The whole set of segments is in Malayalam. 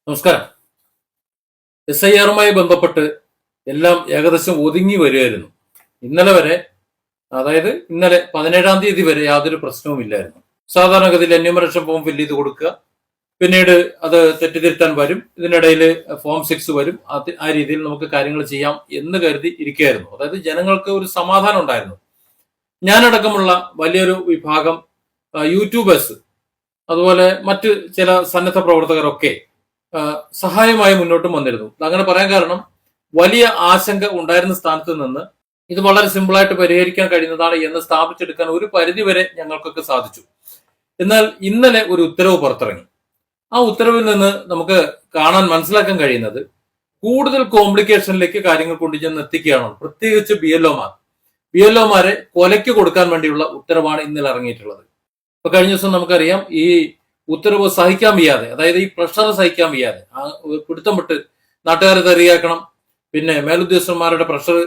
നമസ്കാരം. SIR-മായി ബന്ധപ്പെട്ട് എല്ലാം ഏകദേശം ഒതുങ്ങി വരികയായിരുന്നു. ഇന്നലെ വരെ, അതായത് ഇന്നലെ 17-ാം തീയതി വരെ യാതൊരു പ്രശ്നവും ഇല്ലായിരുന്നു. സാധാരണഗതിയിൽ എന്യൂമറേഷൻ ഫോം ഫില്ല് ചെയ്ത് കൊടുക്കുക, പിന്നീട് അത് തെറ്റിദ്ധരുത്താൻ വരും, ഇതിനിടയിൽ ഫോം 6 വരും, ആ രീതിയിൽ നമുക്ക് കാര്യങ്ങൾ ചെയ്യാം എന്ന് കരുതി ഇരിക്കുകയായിരുന്നു. അതായത് ജനങ്ങൾക്ക് ഒരു സമാധാനം ഉണ്ടായിരുന്നു. ഞാനടക്കമുള്ള വലിയൊരു വിഭാഗം യൂട്യൂബേഴ്സ്, അതുപോലെ മറ്റ് ചില സന്നദ്ധ പ്രവർത്തകരൊക്കെ സഹായമായി മുന്നോട്ടും വന്നിരുന്നു. അങ്ങനെ പറയാൻ കാരണം, വലിയ ആശങ്ക ഉണ്ടായിരുന്ന സ്ഥാനത്ത് നിന്ന് ഇത് വളരെ സിമ്പിളായിട്ട് പരിഹരിക്കാൻ കഴിയുന്നതാണ് എന്ന് സ്ഥാപിച്ചെടുക്കാൻ ഒരു പരിധിവരെ ഞങ്ങൾക്കൊക്കെ സാധിച്ചു. എന്നാൽ ഇന്നലെ ഒരു ഉത്തരവ് പുറത്തിറങ്ങി. ആ ഉത്തരവിൽ നിന്ന് നമുക്ക് മനസ്സിലാക്കാൻ കഴിയുന്നത് കൂടുതൽ കോംപ്ലിക്കേഷനിലേക്ക് കാര്യങ്ങൾ കൊണ്ടുചെന്ന് എത്തിക്കുകയാണ്. പ്രത്യേകിച്ച് BLOമാരെ കൊലയ്ക്ക് കൊടുക്കാൻ വേണ്ടിയുള്ള ഉത്തരവാണ് ഇന്നലെ ഇറങ്ങിയിട്ടുള്ളത്. ഇപ്പൊ കഴിഞ്ഞ ദിവസം നമുക്കറിയാം, ഈ ഉത്തരവ് സഹിക്കാൻ വയ്യാതെ, അതായത് ഈ പ്രഷർ സഹിക്കാൻ വയ്യാതെ, പിടുത്തം വിട്ട് നാട്ടുകാരെ തെറിയാക്കണം, പിന്നെ മേലുദ്യോഗസ്ഥന്മാരുടെ പ്രഷർ,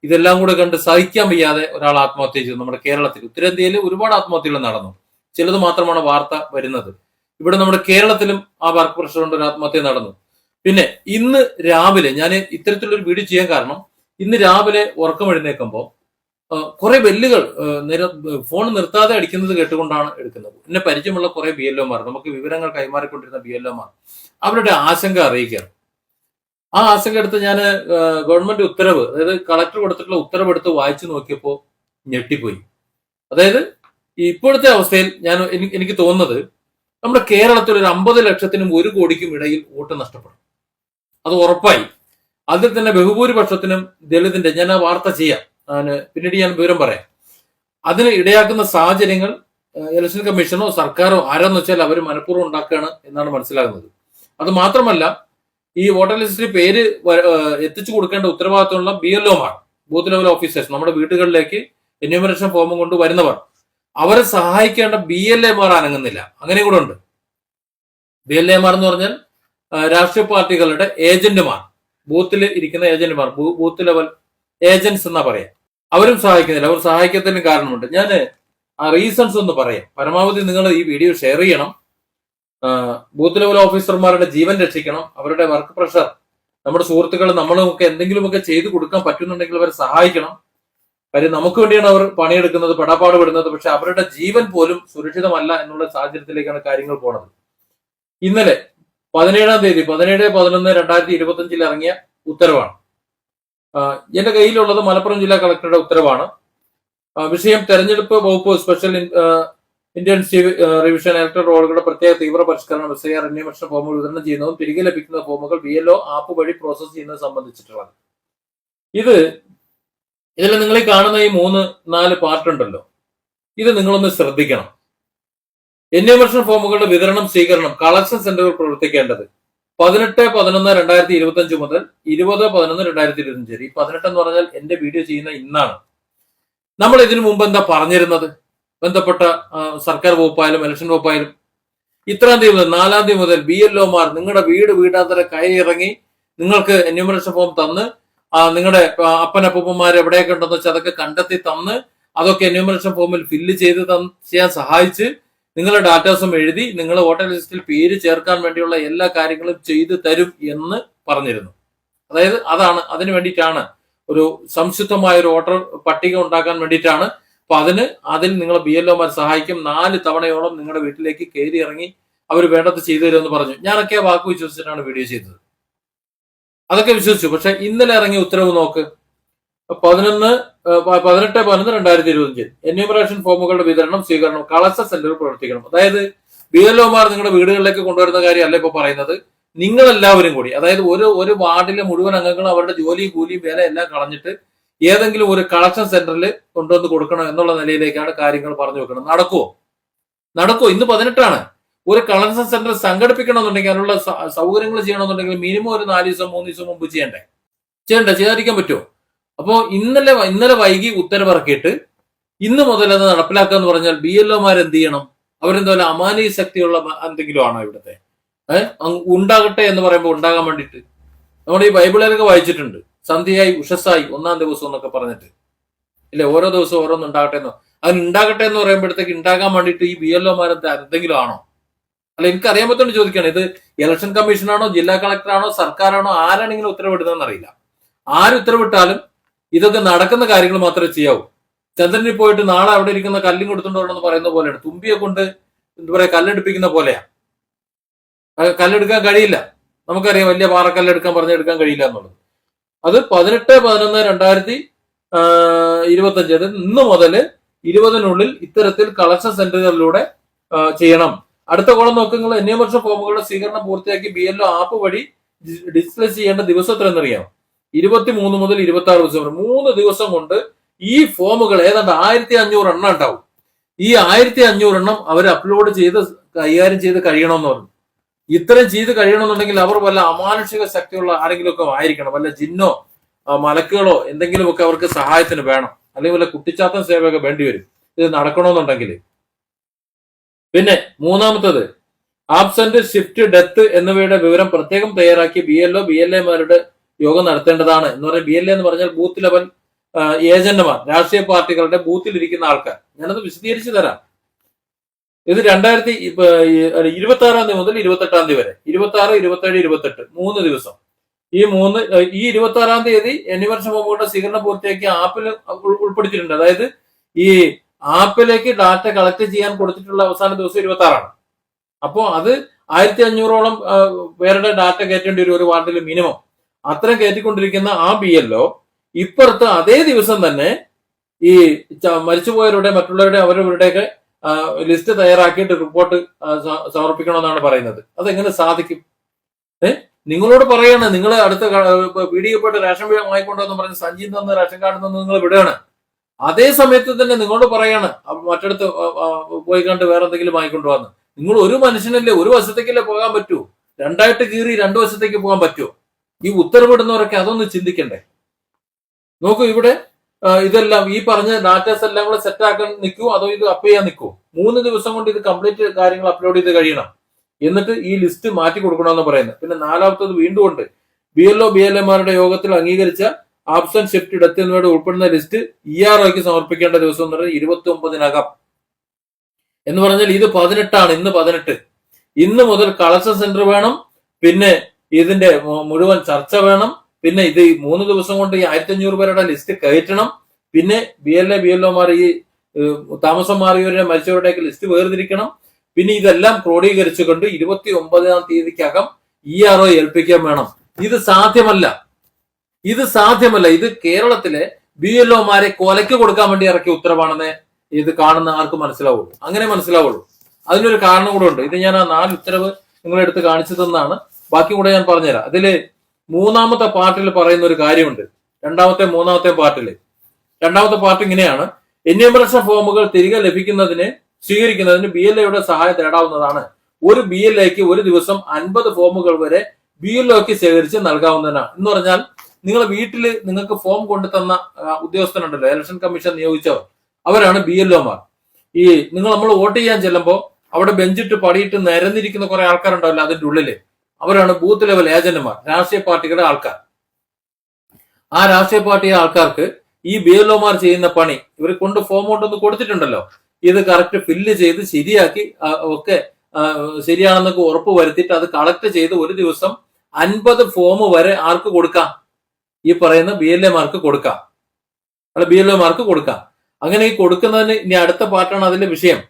ഇതെല്ലാം കൂടെ കണ്ട് സഹിക്കാൻ വയ്യാതെ ഒരാൾ ആത്മഹത്യ ചെയ്തു. നമ്മുടെ കേരളത്തിൽ, ഉത്തരേന്ത്യയിൽ ഒരുപാട് ആത്മഹത്യകൾ നടന്നു. ചിലത് മാത്രമാണ് വാർത്ത വരുന്നത്. ഇവിടെ നമ്മുടെ കേരളത്തിലും ആ വർക്ക് പ്രഷർ കൊണ്ട് ഒരു ആത്മഹത്യ നടന്നു. പിന്നെ ഇന്ന് രാവിലെ ഞാൻ ഇത്തരത്തിലൊരു വീഡിയോ ചെയ്യാൻ കാരണം, ഇന്ന് രാവിലെ ഉറക്കം എഴുന്നേൽക്കുമ്പോൾ കുറെ ബെല്ലുകൾ ഫോൺ നിർത്താതെ അടിക്കുന്നത് കേട്ടുകൊണ്ടാണ് എടുക്കുന്നത്. എന്നെ പരിചയമുള്ള കുറെ BLOമാർ, നമുക്ക് വിവരങ്ങൾ കൈമാറിക്കൊണ്ടിരുന്ന BLOമാർ, അവരുടെ ആശങ്ക അറിയിക്കുകയാണ്. ആ ആശങ്ക എടുത്ത് ഞാൻ ഗവൺമെന്റ് ഉത്തരവ്, അതായത് കളക്ടർ കൊടുത്തിട്ടുള്ള ഉത്തരവ് എടുത്ത് വായിച്ചു നോക്കിയപ്പോൾ ഞെട്ടിപ്പോയി. അതായത് ഇപ്പോഴത്തെ അവസ്ഥയിൽ എനിക്ക് തോന്നുന്നത്, നമ്മുടെ കേരളത്തിൽ ഒരു 50 ലക്ഷത്തിനും 1 കോടിക്കും ഇടയിൽ വോട്ട് നഷ്ടപ്പെടും. അത് ഉറപ്പായി. അതിൽ തന്നെ ബഹുഭൂരിപക്ഷത്തിനും ദളിതിന്റെ, ഞാൻ ആ വാർത്ത ചെയ്യാം, പിന്നീട് ഞാൻ വിവരം പറയാം. അതിന് ഇടയാക്കുന്ന സാഹചര്യങ്ങൾ ഇലക്ഷൻ കമ്മീഷനോ സർക്കാരോ ആരാന്ന് വെച്ചാൽ അവർ മനഃപൂർവ്വം ഉണ്ടാക്കുകയാണ് എന്നാണ് മനസ്സിലാകുന്നത്. അത് മാത്രമല്ല, ഈ വോട്ടർ ലിസ്റ്റിൽ പേര് എത്തിച്ചു കൊടുക്കേണ്ട ഉത്തരവാദിത്തമുള്ള BLOമാർ, ബൂത്ത് ലെവൽ ഓഫീസേഴ്സ്, നമ്മുടെ വീടുകളിലേക്ക് എന്യൂമറേഷൻ ഫോമും കൊണ്ട് വരുന്നവർ, അവരെ സഹായിക്കേണ്ട BLAമാർ അനങ്ങുന്നില്ല. അങ്ങനെ കൂടെ ഉണ്ട്. BLAമാർ എന്ന് പറഞ്ഞാൽ രാഷ്ട്രീയ പാർട്ടികളുടെ ഏജന്റുമാർ, ബൂത്തിൽ ഇരിക്കുന്ന ഏജന്റുമാർ, ബൂത്ത് ലെവൽ ഏജന്റ്സ് എന്നാ പറയാം. അവരും സഹായിക്കുന്നില്ല. അവർ സഹായിക്കത്തിന് കാരണമുണ്ട്. ഞാൻ ആ റീസൺസ് ഒന്ന് പറയാം. പരമാവധി നിങ്ങൾ ഈ വീഡിയോ ഷെയർ ചെയ്യണം. ബൂത്ത് ലെവൽ ഓഫീസർമാരുടെ ജീവൻ രക്ഷിക്കണം. അവരുടെ വർക്ക് പ്രഷർ, നമ്മുടെ സുഹൃത്തുക്കൾ, നമ്മളുമൊക്കെ എന്തെങ്കിലുമൊക്കെ ചെയ്തു കൊടുക്കാൻ പറ്റുന്നുണ്ടെങ്കിൽ അവരെ സഹായിക്കണം. കാര്യം നമുക്ക് വേണ്ടിയാണ് അവർ പണിയെടുക്കുന്നത്, പെടാപ്പാട് വിടുന്നത്. പക്ഷെ അവരുടെ ജീവൻ പോലും സുരക്ഷിതമല്ല എന്നുള്ള സാഹചര്യത്തിലേക്കാണ് കാര്യങ്ങൾ പോണത്. ഇന്നലെ 17-ാം തീയതി 17/11/2025 ഇറങ്ങിയ ഉത്തരവാണ്. എന്റെ കയ്യിലുള്ളത് മലപ്പുറം ജില്ലാ കളക്ടറുടെ ഉത്തരവാണ്. വിഷയം തെരഞ്ഞെടുപ്പ് വകുപ്പ് സ്പെഷ്യൽ ഇന്റൻസീവ് റിവിഷൻ ഇലക്ടറൽ റോളുകളുടെ പ്രത്യേക തീവ്ര പരിഷ്കരണം, SIR എന്യൂമറേഷൻ ഫോമുകൾ വിതരണം ചെയ്യുന്നതും തിരികെ ലഭിക്കുന്ന ഫോമുകൾ BLO ആപ്പ് വഴി പ്രോസസ് ചെയ്യുന്നത് സംബന്ധിച്ചിട്ടുള്ളത്. ഇതിൽ നിങ്ങൾ ഈ കാണുന്ന ഈ 3-4 പാർട്ട് ഉണ്ടല്ലോ, ഇത് നിങ്ങളൊന്ന് ശ്രദ്ധിക്കണം. എന്യൂമറേഷൻ ഫോമുകളുടെ വിതരണം, സ്വീകരണം, കളക്ഷൻ സെന്ററുകൾ പ്രവർത്തിക്കേണ്ടത് 18/11/2025 മുതൽ 20/11/2025 വരെ. ഈ 18 എന്ന് പറഞ്ഞാൽ എന്റെ വീഡിയോ ചെയ്യുന്ന ഇന്നാണ്. നമ്മൾ ഇതിനു മുമ്പ് എന്താ പറഞ്ഞിരുന്നത്? ബന്ധപ്പെട്ട സർക്കാർ വകുപ്പായാലും ഇലക്ഷൻ വകുപ്പായാലും 4-ാം തീയതി മുതൽ BLOമാർ നിങ്ങളുടെ വീടാന്തര കയറിറങ്ങി നിങ്ങൾക്ക് എന്യൂമറേഷൻ ഫോം തന്ന്, നിങ്ങളുടെ അപ്പനപ്പൂപ്പന്മാർ എവിടെയൊക്കെ ഉണ്ടെന്ന് വെച്ചാൽ അതൊക്കെ കണ്ടെത്തി തന്ന്, അതൊക്കെ എന്യൂമറേഷൻ ഫോമിൽ ഫില്ല് ചെയ്ത് ചെയ്യാൻ സഹായിച്ച്, നിങ്ങളുടെ ഡാറ്റാസും എഴുതി നിങ്ങൾ വോട്ടർ ലിസ്റ്റിൽ പേര് ചേർക്കാൻ വേണ്ടിയുള്ള എല്ലാ കാര്യങ്ങളും ചെയ്തു തരും എന്ന് പറഞ്ഞിരുന്നു. അതായത് അതിന് വേണ്ടിയിട്ടാണ്, ഒരു സംശുദ്ധമായ ഒരു വോട്ടർ പട്ടിക ഉണ്ടാക്കാൻ വേണ്ടിയിട്ടാണ്. അപ്പൊ അതിൽ നിങ്ങൾ BLOമാർ സഹായിക്കും. 4 തവണയോളം നിങ്ങളുടെ വീട്ടിലേക്ക് കയറി ഇറങ്ങി അവർ വേണ്ടത് ചെയ്തു തരുമെന്ന് പറഞ്ഞു. ഞാനൊക്കെ വാക്ക് വിശ്വസിച്ചിട്ടാണ് വീഡിയോ ചെയ്തത്. അതൊക്കെ വിശ്വസിച്ചു. പക്ഷെ ഇന്നലെ ഇറങ്ങിയ ഉത്തരവ് നോക്ക്. 18/11/2025 എന്യൂമറേഷൻ ഫോമുകളുടെ വിതരണം, സ്വീകരണം, കളക്ഷൻ സെന്ററുകൾ പ്രവർത്തിക്കണം. അതായത് BLOമാർ നിങ്ങളുടെ വീടുകളിലേക്ക് കൊണ്ടുവരുന്ന കാര്യമല്ല ഇപ്പൊ പറയുന്നത്. നിങ്ങളെല്ലാവരും കൂടി, അതായത് ഒരു വാർഡിലെ മുഴുവൻ അംഗങ്ങളും അവരുടെ ജോലിയും കൂലിയും വില എല്ലാം കളഞ്ഞിട്ട് ഏതെങ്കിലും ഒരു കളക്ഷൻ സെന്ററിൽ കൊണ്ടുവന്ന് കൊടുക്കണം എന്നുള്ള നിലയിലേക്കാണ് കാര്യങ്ങൾ പറഞ്ഞു വെക്കണം. നടക്കുമോ? ഇന്ന് 18-ആണ്. ഒരു കളക്ഷൻ സെന്റർ സംഘടിപ്പിക്കണമെന്നുണ്ടെങ്കിൽ, അതിനുള്ള സൗകര്യങ്ങൾ ചെയ്യണമെന്നുണ്ടെങ്കിൽ മിനിമം ഒരു 4 ദിവസം 3 ദിവസം മുമ്പ് ചെയ്യാതിരിക്കാൻ പറ്റുമോ? അപ്പോ ഇന്നലെ വൈകി ഉത്തരവിറക്കിയിട്ട് ഇന്ന് മുതൽ അത് നടപ്പിലാക്കുക എന്ന് പറഞ്ഞാൽ BLOമാർ എന്ത് ചെയ്യണം? അവരെന്തായാലും അമാനീയ ശക്തിയുള്ള എന്തെങ്കിലും ആണോ ഇവിടുത്തെ? ഉണ്ടാകട്ടെ എന്ന് പറയുമ്പോൾ ഉണ്ടാകാൻ വേണ്ടിയിട്ട് നമ്മുടെ ഈ ബൈബിളിലൊക്കെ വായിച്ചിട്ടുണ്ട്, സന്ധ്യയായി ഉഷസ്സായി 1-ാം ദിവസം എന്നൊക്കെ പറഞ്ഞിട്ട് ഇല്ലേ, ഓരോ ദിവസവും ഓരോന്ന് ഉണ്ടാകട്ടെ എന്നോ. അതിന് ഉണ്ടാകട്ടെ എന്ന് പറയുമ്പോഴത്തേക്ക് ഉണ്ടാകാൻ വേണ്ടിയിട്ട് ഈ BLOമാർ എന്തെങ്കിലും ആണോ? അല്ല, എനിക്ക് അറിയാൻ പറ്റുന്ന ചോദിക്കുകയാണ്. ഇത് ഇലക്ഷൻ കമ്മീഷനാണോ, ജില്ലാ കളക്ടറാണോ, സർക്കാരാണോ, ആരാണ് ഇങ്ങനെ ഉത്തരവിടുന്നതെന്ന് അറിയില്ല. ആര് ഉത്തരവിട്ടാലും ഇതൊക്കെ നടക്കുന്ന കാര്യങ്ങൾ മാത്രമേ ചെയ്യാവൂ. ചന്ദ്രനിൽ പോയിട്ട് നാളെ അവിടെ ഇരിക്കുന്ന കല്ലും കൊടുത്തുകൊണ്ട് വരണമെന്ന് പറയുന്ന പോലെയാണ്. തുമ്പിയെ കൊണ്ട് എന്താ പറയാ, കല്ലെടുപ്പിക്കുന്ന പോലെയാണ്. കല്ലെടുക്കാൻ കഴിയില്ല. നമുക്കറിയാം, വലിയ പാറക്കല്ലെടുക്കാൻ പറഞ്ഞെടുക്കാൻ കഴിയില്ല എന്നുള്ളത്. അത് 18/11/2025, അത് ഇന്ന് മുതൽ 20-നുള്ളിൽ ഇത്തരത്തിൽ കളക്ഷൻ സെന്ററുകളിലൂടെ ചെയ്യണം. അടുത്ത കോളം നോക്കുക. എൻയൂമറേഷൻ ഫോമുകളുടെ സ്വീകരണം പൂർത്തിയാക്കി BLO ആപ്പ് വഴി ഡിസ്പ്ലേ ചെയ്യേണ്ട ദിവസം എത്രയെന്നറിയാം? 23 മുതൽ 26 ദിവസം വരെ 3 ദിവസം കൊണ്ട് ഈ ഫോമുകൾ ഏതാണ്ട് 1500 എണ്ണം ഉണ്ടാവും. ഈ 1500 എണ്ണം അവർ അപ്ലോഡ് ചെയ്ത് കൈകാര്യം ചെയ്ത് കഴിയണമെന്ന് പറഞ്ഞു. ഇത്രയും ചെയ്ത് കഴിയണമെന്നുണ്ടെങ്കിൽ അവർ വല്ല അമാനുഷിക ശക്തിയുള്ള ആരെങ്കിലും ഒക്കെ ആയിരിക്കണം. വല്ല ജിന്നോ മലക്കുകളോ എന്തെങ്കിലുമൊക്കെ അവർക്ക് സഹായത്തിന് വേണം. അല്ലെങ്കിൽ വല്ല കുട്ടിച്ചാത്തൻ സേവയൊക്കെ വേണ്ടി വരും ഇത് നടക്കണമെന്നുണ്ടെങ്കിൽ. പിന്നെ മൂന്നാമത്തത്, ആബ്സെന്റ്, ഷിഫ്റ്റ്, ഡെത്ത് എന്നിവയുടെ വിവരം പ്രത്യേകം തയ്യാറാക്കി BLO BLAമാരുടെ യോഗം നടത്തേണ്ടതാണ് എന്ന് പറഞ്ഞാൽ BLA എന്ന് പറഞ്ഞാൽ ബൂത്ത് ലെവൽ ഏജന്റുമാർ, രാഷ്ട്രീയ പാർട്ടികളുടെ ബൂത്തിൽ ഇരിക്കുന്ന ആൾക്കാർ. ഞാനത് വിശദീകരിച്ചു തരാം. ഇത് 2026 മുതൽ 28 വരെ, 26, 27, 28 3 ദിവസം. ഈ 26 എൻയൂമറേഷൻ ഫോമുകളുടെ സ്വീകരണം പൂർത്തിയാക്കി ആപ്പിൽ ഉൾപ്പെടുത്തിയിട്ടുണ്ട്. അതായത് ഈ ആപ്പിലേക്ക് ഡാറ്റ കളക്ട് ചെയ്യാൻ കൊടുത്തിട്ടുള്ള അവസാന ദിവസം 26. അപ്പോൾ അത് 1500ഓളം പേരുടെ ഡാറ്റ കയറ്റേണ്ടി വരും ഒരു വാർഡിൽ മിനിമം. അത്രയും കയറ്റിക്കൊണ്ടിരിക്കുന്ന ആ BLO ഇപ്പുറത്ത് അതേ ദിവസം തന്നെ ഈ മരിച്ചുപോയവരുടെ മറ്റുള്ളവരുടെ അവരവരുടെയൊക്കെ ലിസ്റ്റ് തയ്യാറാക്കിയിട്ട് റിപ്പോർട്ട് സമർപ്പിക്കണമെന്നാണ് പറയുന്നത്. അതെങ്ങനെ സാധിക്കും? നിങ്ങളോട് പറയാണ്, നിങ്ങൾ അടുത്ത PDA റേഷൻ വാങ്ങിക്കൊണ്ടെന്ന് പറഞ്ഞ് സഞ്ജീവ് തന്ന റേഷൻ കാർഡിൽ നിന്ന് നിങ്ങൾ വിടുകയാണ്. അതേ സമയത്ത് തന്നെ നിങ്ങളോട് പറയാണ് മറ്റടുത്ത് പോയി കണ്ട് വേറെ എന്തെങ്കിലും വാങ്ങിക്കൊണ്ടുവന്ന്. നിങ്ങൾ ഒരു മനുഷ്യനല്ലേ, ഒരു വശത്തേക്കല്ലേ പോകാൻ പറ്റൂ? രണ്ടായിട്ട് കീറി 2 വശത്തേക്ക് പോകാൻ പറ്റുമോ? ഈ ഉത്തരവിടുന്നവരൊക്കെ അതൊന്ന് ചിന്തിക്കണ്ടേ? നോക്കൂ, ഇവിടെ ഇതെല്ലാം ഈ പറഞ്ഞ ഡാറ്റാസ് എല്ലാം കൂടെ സെറ്റ് ആക്കാൻ നിൽക്കുമോ അതോ ഇത് അപ്പ് ചെയ്യാൻ നിൽക്കുമോ? 3 ദിവസം കൊണ്ട് ഇത് കംപ്ലീറ്റ് കാര്യങ്ങൾ അപ്ലോഡ് ചെയ്ത് കഴിയണം. എന്നിട്ട് ഈ ലിസ്റ്റ് മാറ്റി കൊടുക്കണമെന്ന് പറയുന്നത്. പിന്നെ നാലാമത്തത് വീണ്ടും ഉണ്ട്, BLO BLAമാരുടെ യോഗത്തിൽ അംഗീകരിച്ച ആബ്സെന്റ്, ഷിഫ്റ്റ്, ഡെത്ത് എന്നിവയുടെ ഉൾപ്പെടുന്ന ലിസ്റ്റ് EROയ്ക്ക് സമർപ്പിക്കേണ്ട ദിവസം എന്ന് പറഞ്ഞാൽ 29-നകം എന്ന് പറഞ്ഞാൽ ഇത് 18ആണ്. ഇന്ന് 18. ഇന്ന് മുതൽ കളക്ഷൻ സെന്റർ വേണം. പിന്നെ ഇതിന്റെ മുഴുവൻ ചർച്ച വേണം. പിന്നെ ഇത് 3 ദിവസം കൊണ്ട് ഈ 1500 പേരുടെ ലിസ്റ്റ് കയറ്റണം. പിന്നെ BLA BLOമാർ ഈ താമസം മാറിയവരുടെ മരിച്ചവരുടെയൊക്കെ ലിസ്റ്റ് വേർതിരിക്കണം. പിന്നെ ഇതെല്ലാം ക്രോഡീകരിച്ചുകൊണ്ട് 29-ാം ERO ഏൽപ്പിക്കാൻ വേണം. ഇത് സാധ്യമല്ല. ഇത് കേരളത്തിലെ BLOമാരെ കൊലയ്ക്ക് കൊടുക്കാൻ വേണ്ടി ഇറക്കിയ ഉത്തരവാണെന്ന് ഇത് കാണുന്ന ആർക്ക് മനസ്സിലാവുള്ളൂ. അങ്ങനെ മനസ്സിലാവുള്ളൂ. അതിനൊരു കാരണം കൂടെ ഉണ്ട്. ഇത് ഞാൻ ആ 4 ഉത്തരവ് നിങ്ങളെടുത്ത് കാണിച്ചു തന്നാണ്. ബാക്കി കൂടെ ഞാൻ പറഞ്ഞുതരാം. അതില് 3-ാമത്തെ പാർട്ടിൽ പറയുന്ന ഒരു കാര്യമുണ്ട്. 2-ാമത്തെ പാർട്ട് ഇങ്ങനെയാണ്: എന്യൂമറേഷൻ ഫോമുകൾ തിരികെ സ്വീകരിക്കുന്നതിന് BLAയുടെ സഹായം തേടാവുന്നതാണ്. ഒരു BLAക്ക് ഒരു ദിവസം 50 ഫോമുകൾ വരെ BLOക്ക് ശേഖരിച്ച് നൽകാവുന്നതാണ്. എന്ന് പറഞ്ഞാൽ നിങ്ങളെ വീട്ടിൽ നിങ്ങൾക്ക് ഫോം കൊണ്ടു തന്ന ഉദ്യോഗസ്ഥനുണ്ടല്ലോ, ഇലക്ഷൻ കമ്മീഷൻ നിയോഗിച്ചവർ, അവരാണ് BLOമാർ. നമ്മൾ വോട്ട് ചെയ്യാൻ ചെല്ലുമ്പോൾ അവിടെ ബെഞ്ചിട്ട് പടിയിട്ട് നിരന്നിരിക്കുന്ന കുറെ ആൾക്കാരുണ്ടാവില്ല അതിന്റെ ഉള്ളില്, അവരാണ് ബൂത്ത് ലെവൽ ഏജന്റുമാർ, രാഷ്ട്രീയ പാർട്ടികളുടെ ആൾക്കാർ. ആ രാഷ്ട്രീയ പാർട്ടി ആൾക്കാർക്ക് ഈ BLOമാർ ചെയ്യുന്ന പണി, ഇവർ കൊണ്ട് ഫോം കൊണ്ടൊന്ന് കൊടുത്തിട്ടുണ്ടല്ലോ, ഇത് കറക്റ്റ് ഫില്ല് ചെയ്ത് ശരിയാക്കി ഒക്കെ ശരിയാണെന്നൊക്കെ ഉറപ്പ് വരുത്തിയിട്ട് അത് കളക്ട് ചെയ്ത് ഒരു ദിവസം 50 ഫോം വരെ ആർക്ക് കൊടുക്കാം? ഈ പറയുന്ന BLAമാർക്ക് കൊടുക്കാം. അങ്ങനെ ഈ കൊടുക്കുന്നതിന് ഇനി അടുത്ത പാർട്ടാണ് അതിന്റെ വിഷയം.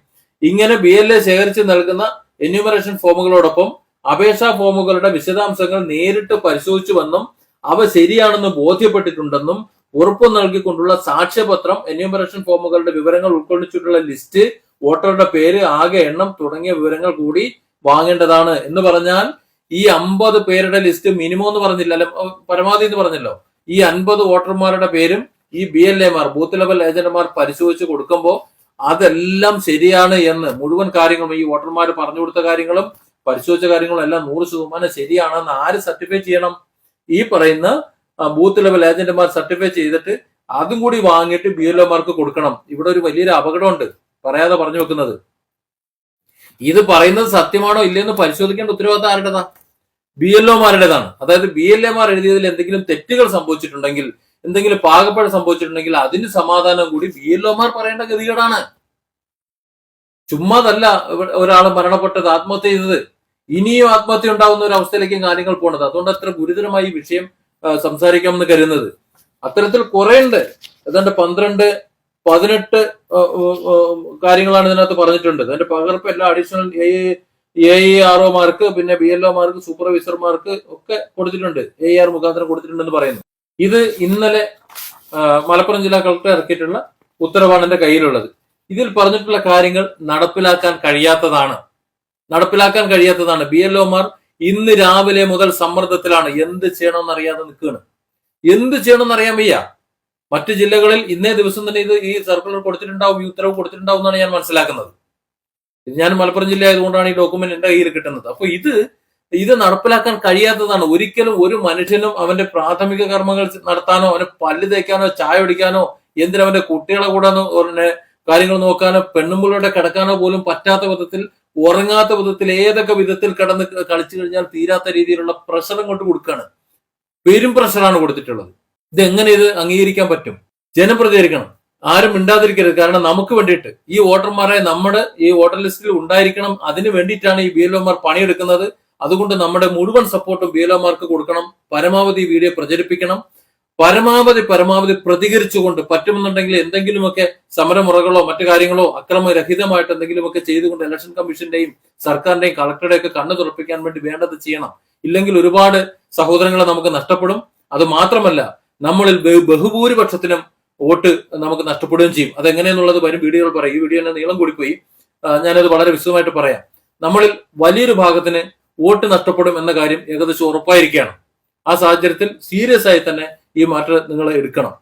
ഇങ്ങനെ BLA ശേഖരിച്ച് നൽകുന്ന എന്യൂമറേഷൻ ഫോമുകളോടൊപ്പം അപേക്ഷാ ഫോമുകളുടെ വിശദാംശങ്ങൾ നേരിട്ട് പരിശോധിച്ചുവെന്നും അവ ശരിയാണെന്ന് ബോധ്യപ്പെട്ടിട്ടുണ്ടെന്നും ഉറപ്പു നൽകിക്കൊണ്ടുള്ള സാക്ഷ്യപത്രം, എന്യൂമറേഷൻ ഫോമുകളുടെ വിവരങ്ങൾ ഉൾക്കൊള്ളിച്ചിട്ടുള്ള ലിസ്റ്റ്, വോട്ടറുടെ പേര്, ആകെ എണ്ണം തുടങ്ങിയ വിവരങ്ങൾ കൂടി വാങ്ങേണ്ടതാണ്. എന്ന് പറഞ്ഞാൽ ഈ 50 പേരുടെ ലിസ്റ്റ് മിനിമം എന്ന് പറഞ്ഞില്ല, അല്ല പരമാവധി എന്ന് പറഞ്ഞല്ലോ. ഈ 50 വോട്ടർമാരുടെ പേരും ഈ BLAമാർ, ബൂത്ത് ലെവൽ ഏജന്റുമാർ പരിശോധിച്ച് കൊടുക്കുമ്പോൾ അതെല്ലാം ശരിയാണ് എന്ന്, മുഴുവൻ കാര്യങ്ങളും ഈ വോട്ടർമാർ പറഞ്ഞു കൊടുത്ത കാര്യങ്ങളും പരിശോധിച്ച കാര്യങ്ങളും എല്ലാം 100% ശരിയാണെന്ന് ആര് സർട്ടിഫൈ ചെയ്യണം? ഈ പറയുന്ന ബൂത്ത് ലെവൽ ഏജന്റുമാർ സർട്ടിഫൈ ചെയ്തിട്ട് അതും കൂടി വാങ്ങിയിട്ട് BLOമാർക്ക് കൊടുക്കണം. ഇവിടെ ഒരു വലിയൊരു അപകടമുണ്ട്, പറയാതെ പറഞ്ഞു വെക്കുന്നത്. ഇത് പറയുന്നത് സത്യമാണോ ഇല്ലയെന്ന് പരിശോധിക്കേണ്ട ഉത്തരവാദിത്തം ആരുടേതാ? BLOമാരുടേതാണ്. അതായത് BLAമാർ എഴുതിയതിൽ എന്തെങ്കിലും തെറ്റുകൾ സംഭവിച്ചിട്ടുണ്ടെങ്കിൽ, എന്തെങ്കിലും പാകപ്പിഴ സംഭവിച്ചിട്ടുണ്ടെങ്കിൽ അതിന് സമാധാനം കൂടി BLOമാർ പറയേണ്ട ഗതികേടാണ്. ചുമ്മാതല്ല ഒരാൾ മരണപ്പെട്ടത്, ആത്മഹത്യ ചെയ്തത്. ഇനിയും ആത്മഹത്യ ഉണ്ടാവുന്ന ഒരു അവസ്ഥയിലേക്കും കാര്യങ്ങൾ പോണത്. അതുകൊണ്ട് അത്ര ഗുരുതരമായി ഈ വിഷയം സംസാരിക്കാമെന്ന് കരുതുന്നത്. അത്തരത്തിൽ കുറെ ഉണ്ട്. ഏതാണ്ട് 12, 18 കാര്യങ്ങളാണ് ഇതിനകത്ത് പറഞ്ഞിട്ടുണ്ട്. അതിന്റെ പകർപ്പ് എല്ലാ അഡീഷണൽ AEROമാർക്ക്, പിന്നെ BLOമാർക്ക്, സൂപ്പർവൈസർമാർക്ക് ഒക്കെ കൊടുത്തിട്ടുണ്ട്. AER മുഖാന്തരം കൊടുത്തിട്ടുണ്ടെന്ന് പറയുന്നു. ഇത് ഇന്നലെ മലപ്പുറം ജില്ലാ കളക്ടർ ഇറക്കിയിട്ടുള്ള ഉത്തരവാണ് എന്റെ കയ്യിലുള്ളത്. ഇതിൽ പറഞ്ഞിട്ടുള്ള കാര്യങ്ങൾ നടപ്പിലാക്കാൻ കഴിയാത്തതാണ്. BLOമാർ ഇന്ന് രാവിലെ മുതൽ സമ്മർദ്ദത്തിലാണ്. എന്ത് ചെയ്യണമെന്ന് അറിയാതെ നിൽക്കുകയാണ്. എന്ത് ചെയ്യണമെന്ന് അറിയാൻ വയ്യ. മറ്റു ജില്ലകളിൽ ഇന്നേ ദിവസം തന്നെ ഈ സർക്കുലർ കൊടുത്തിട്ടുണ്ടാവും, ഈ ഉത്തരവ് കൊടുത്തിട്ടുണ്ടാവും എന്നാണ് ഞാൻ മനസ്സിലാക്കുന്നത്. ഞാൻ മലപ്പുറം ജില്ല ആയതുകൊണ്ടാണ് ഈ ഡോക്യുമെന്റ് എന്റെ കയ്യിൽ കിട്ടുന്നത്. അപ്പൊ ഇത് നടപ്പിലാക്കാൻ കഴിയാത്തതാണ്. ഒരിക്കലും ഒരു മനുഷ്യനും അവന്റെ പ്രാഥമിക കർമ്മങ്ങൾ നടത്താനോ, അവന് പല്ല് തേക്കാനോ, ചായ കുടിക്കാനോ, എന്തിനവന്റെ കുട്ടികളെ കൂടെ കാര്യങ്ങൾ നോക്കാനോ, പെണ്ണുമ്പിളോടെ കിടക്കാനോ പോലും പറ്റാത്ത വിധത്തിൽ, ഉറങ്ങാത്ത വിധത്തിൽ, ഏതൊക്കെ വിധത്തിൽ കിടന്ന് കളിച്ചു കഴിഞ്ഞാൽ തീരാത്ത രീതിയിലുള്ള പ്രഷർ കൊണ്ട് കൊടുക്കുകയാണ്. പെരും പ്രഷറാണ് കൊടുത്തിട്ടുള്ളത്. ഇതെങ്ങനെ ഇത് അംഗീകരിക്കാൻ പറ്റും? ജനം പ്രതികരിക്കണം, ആരും മിണ്ടാതിരിക്കരുത്. കാരണം നമുക്ക് വേണ്ടിയിട്ട് ഈ വോട്ടർമാരെ നമ്മുടെ ഈ വോട്ടർ ലിസ്റ്റിൽ ഉണ്ടായിരിക്കണം. അതിന് വേണ്ടിയിട്ടാണ് ഈ BLOമാർ പണിയെടുക്കുന്നത്. അതുകൊണ്ട് നമ്മുടെ മുഴുവൻ സപ്പോർട്ടും BLOമാർക്ക് കൊടുക്കണം. പരമാവധി വീഡിയോ പ്രചരിപ്പിക്കണം. പരമാവധി പ്രതികരിച്ചുകൊണ്ട്, പറ്റുമെന്നുണ്ടെങ്കിൽ എന്തെങ്കിലുമൊക്കെ സമരമുറകളോ മറ്റു കാര്യങ്ങളോ അക്രമരഹിതമായിട്ട് എന്തെങ്കിലുമൊക്കെ ചെയ്തുകൊണ്ട് ഇലക്ഷൻ കമ്മീഷന്റെയും സർക്കാരിന്റെയും കളക്ടറുടെയും ഒക്കെ കണ്ണു തുറപ്പിക്കാൻ വേണ്ടി വേണ്ടത് ചെയ്യണം. ഇല്ലെങ്കിൽ ഒരുപാട് സഹോദരങ്ങളെ നമുക്ക് നഷ്ടപ്പെടും. അത് മാത്രമല്ല, നമ്മളിൽ ബഹുഭൂരിപക്ഷത്തിനും വോട്ട് നമുക്ക് നഷ്ടപ്പെടുകയും ചെയ്യും. അതെങ്ങനെയെന്നുള്ളത് വരും വീഡിയോകൾ പറയും. ഈ വീഡിയോ തന്നെ നീളം കൂടിപ്പോയി, ഞാനത് വളരെ വിശദമായിട്ട് പറയാം. നമ്മളിൽ വലിയൊരു ഭാഗത്തിന് വോട്ട് നഷ്ടപ്പെടും എന്ന കാര്യം ഏകദേശം ഉറപ്പായിരിക്കുകയാണ്. ആ സാഹചര്യത്തിൽ സീരിയസ് ആയി തന്നെ ഈ മാറ്റം നിങ്ങൾ എടുക്കണം.